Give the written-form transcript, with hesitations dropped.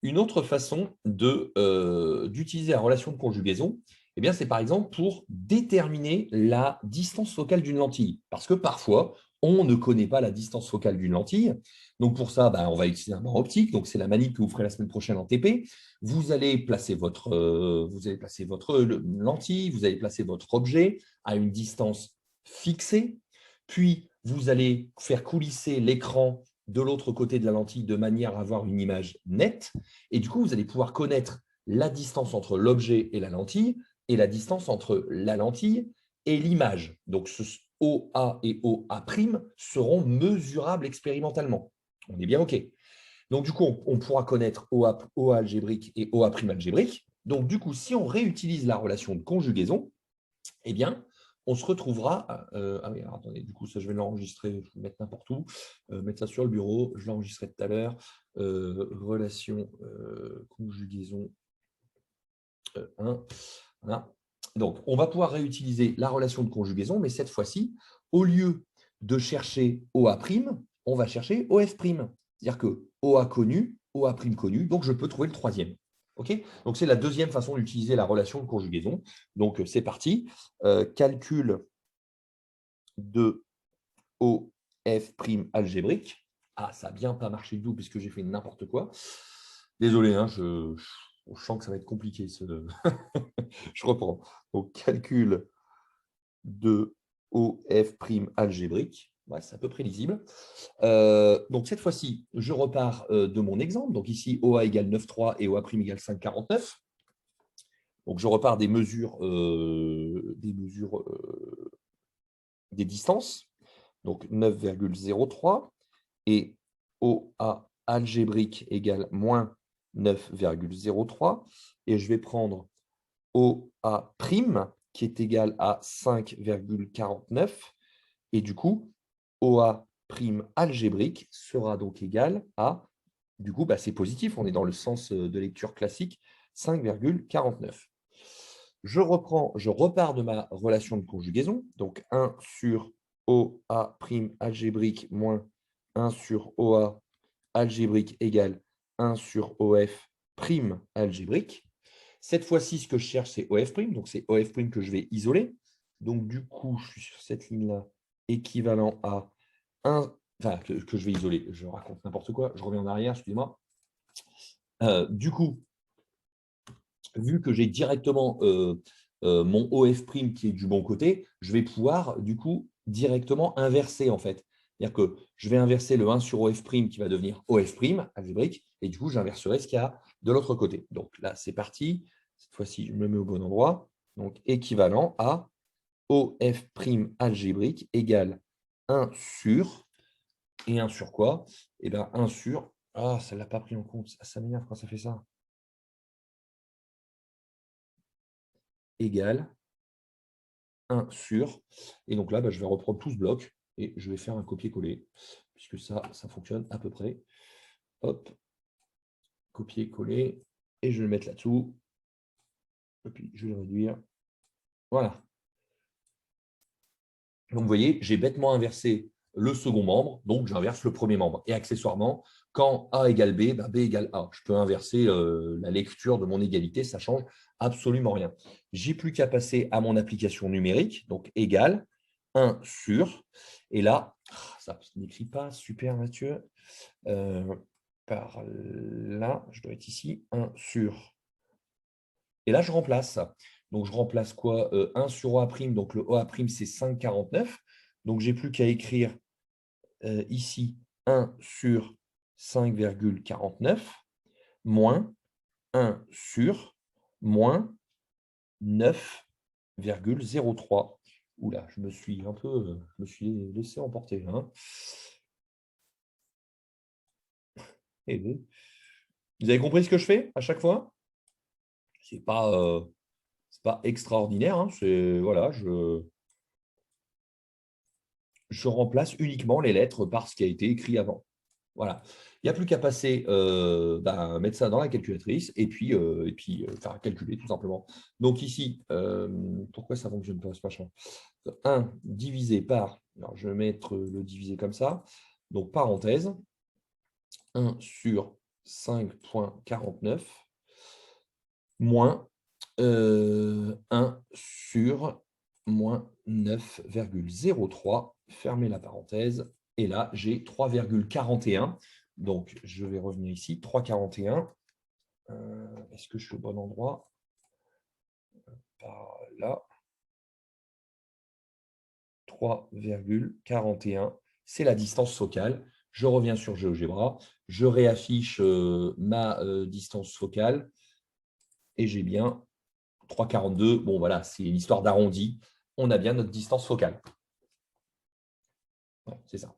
Une autre façon d'utiliser la relation de conjugaison, eh bien, c'est par exemple pour déterminer la distance focale d'une lentille. Parce que parfois, on ne connaît pas la distance focale d'une lentille. Donc pour ça, on va utiliser un banc optique. Donc c'est la manip que vous ferez la semaine prochaine en TP. Vous allez placer votre lentille, vous allez placer votre objet à une distance fixée. Puis vous allez faire coulisser l'écran de l'autre côté de la lentille de manière à avoir une image nette. Et du coup, vous allez pouvoir connaître la distance entre l'objet et la lentille et la distance entre la lentille et l'image. Donc, ce OA et OA' seront mesurables expérimentalement. On est bien OK. Donc, du coup, on pourra connaître OA algébrique et OA' algébrique. Donc, du coup, si on réutilise la relation de conjugaison, eh bien, on se retrouvera. Ah oui, alors, attendez, du coup, ça, je vais l'enregistrer, je vais le mettre n'importe où, mettre ça sur le bureau, je l'enregistrerai tout à l'heure. Relation conjugaison 1. Voilà. Donc, on va pouvoir réutiliser la relation de conjugaison, mais cette fois-ci, au lieu de chercher OA', on va chercher OF'. C'est-à-dire que OA connu, OA' connu, donc je peux trouver le troisième. OK? Donc, c'est la deuxième façon d'utiliser la relation de conjugaison. Donc, c'est parti. Calcul de OF' algébrique. Ah, ça n'a bien pas marché du tout puisque j'ai fait n'importe quoi. Désolé, hein, je sens que ça va être compliqué. Je reprends. Donc, calcul de OF' algébrique. Ouais, c'est à peu près lisible. Donc, cette fois-ci, je repars de mon exemple. Donc, ici, OA égale 9,3 et OA' égale 5,49. Donc, je repars des mesures, des distances. Donc, 9,03 et OA algébrique égale moins 9,03. Et je vais prendre OA' qui est égal à 5,49. Et du coup, OA' algébrique sera donc égal à, du coup, c'est positif, on est dans le sens de lecture classique, 5,49. Je repars de ma relation de conjugaison, donc 1 sur OA' algébrique moins 1 sur OA algébrique égale 1 sur OF' algébrique. Cette fois-ci, ce que je cherche, c'est OF', donc c'est OF' que je vais isoler. Donc, du coup, je suis sur cette ligne-là, équivalent à 1, enfin, que je vais isoler, je raconte n'importe quoi, je reviens en arrière, excusez-moi. Du coup, vu que j'ai directement mon OF' qui est du bon côté, je vais pouvoir, du coup, directement inverser, en fait. C'est-à-dire que je vais inverser le 1 sur OF' qui va devenir OF' algébrique, et du coup, j'inverserai ce qu'il y a de l'autre côté. Donc là, c'est parti. Cette fois-ci, je me mets au bon endroit. Donc, équivalent à OF' algébrique égale 1 sur, et 1 sur quoi? Eh bien, 1 sur, ah, ça ne l'a pas pris en compte. Ça m'énerve quand ça fait ça. Égale 1 sur, et donc là, je vais reprendre tout ce bloc et je vais faire un copier-coller, puisque ça fonctionne à peu près. Hop, copier-coller, et je vais le mettre là-dessous. Et puis, je vais le réduire. Voilà. Donc, vous voyez, j'ai bêtement inversé le second membre, donc j'inverse le premier membre. Et accessoirement, quand A égale B, B égale A. Je peux inverser la lecture de mon égalité, ça ne change absolument rien. J'ai plus qu'à passer à mon application numérique, donc égale 1 sur, et là, ça n'écrit pas, super Mathieu, par là, je dois être ici, 1 sur. Et là, je remplace. Donc, je remplace quoi? 1 sur OA', donc le OA', c'est 5,49. Donc, j'ai plus qu'à écrire ici 1 sur 5,49 moins 1 sur moins 9,03. Oula, je me suis laissé emporter. Hein. Et vous avez compris ce que je fais à chaque fois? C'est pas extraordinaire. Hein. Voilà, je remplace uniquement les lettres par ce qui a été écrit avant. Voilà. Il n'y a plus qu'à passer, mettre ça dans la calculatrice et puis faire calculer tout simplement. Donc ici, pourquoi ça ne fonctionne pas ce machin? 1 divisé par, alors je vais mettre le divisé comme ça, donc parenthèse, 1 sur 5,49 moins 1 sur moins 9,03, fermez la parenthèse, et là, j'ai 3,41. Donc, je vais revenir ici, 3,41. Est-ce que je suis au bon endroit? Par là. 3,41, c'est la distance focale. Je reviens sur GeoGebra, je réaffiche ma distance focale et j'ai bien 3,42. Bon, voilà, c'est une histoire d'arrondi. On a bien notre distance focale. Ouais, c'est ça.